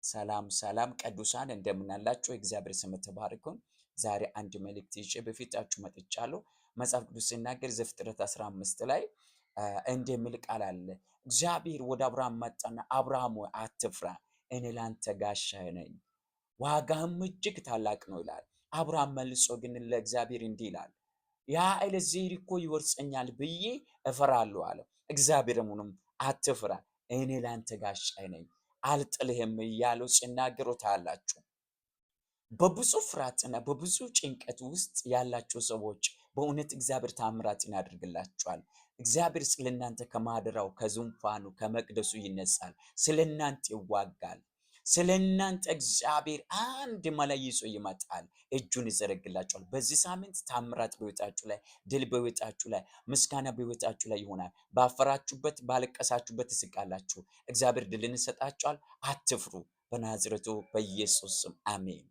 ሰላም ሰላም ቅዱሳን እንደምን አላችሁ? የእግዚአብሔር ስም የተባረከ ይሁን። ዛሬ አንድ መልእክት ይዤ በፊታችሁ መጥቻለሁ። መጽሐፍ ቅዱስ ሲናገር ዘፍጥረት 15 ላይ እንደሚል ቃል አለ። እግዚአብሔር ወደ አብርሃም መጣና አብርሃም ሆይ አትፍራ፣ እኔ ላንተ ጋሻህ ነኝ፣ ዋጋህም እጅግ ታላቅ ነው ይላል። አብርሃም መልሶ ግን ለእግዚአብሔር እንዲህ ይላል፣ ያ ኤሊዔዘር እኮ ይወርሰኛል ብዬ እፈራለሁ አለው። እግዚአብሔርም አትፍራ፣ እኔ ላንተ ጋሻህ ነኝ አልጥልህም እያለው ሲናገሩ ታያላችሁ። በብዙ ፍርሃትና በብዙ ጭንቀት ውስጥ ያላችሁ ሰዎች በእውነት እግዚአብሔር ታምራትን ያደርግላችኋል። እግዚአብሔር ስለእናንተ ከማደራው ከዙፋኑ ከመቅደሱ ይነሳል፣ ስለእናንተ ይዋጋል። ስለእናንተ እግዚአብሔር አንድ መላ ይዞ ይመጣል፣ እጁን ይዘረግላችኋል። በዚህ ሳምንት ታምራት በሕይወታችሁ ላይ፣ ድል በሕይወታችሁ ላይ፣ ምስጋና በሕይወታችሁ ላይ ይሆናል። ባፈራችሁበት ባለቀሳችሁበት ትስቃላችሁ። እግዚአብሔር ድልን ይሰጣችኋል። አትፍሩ። በናዝሬቱ በኢየሱስ ስም አሜን።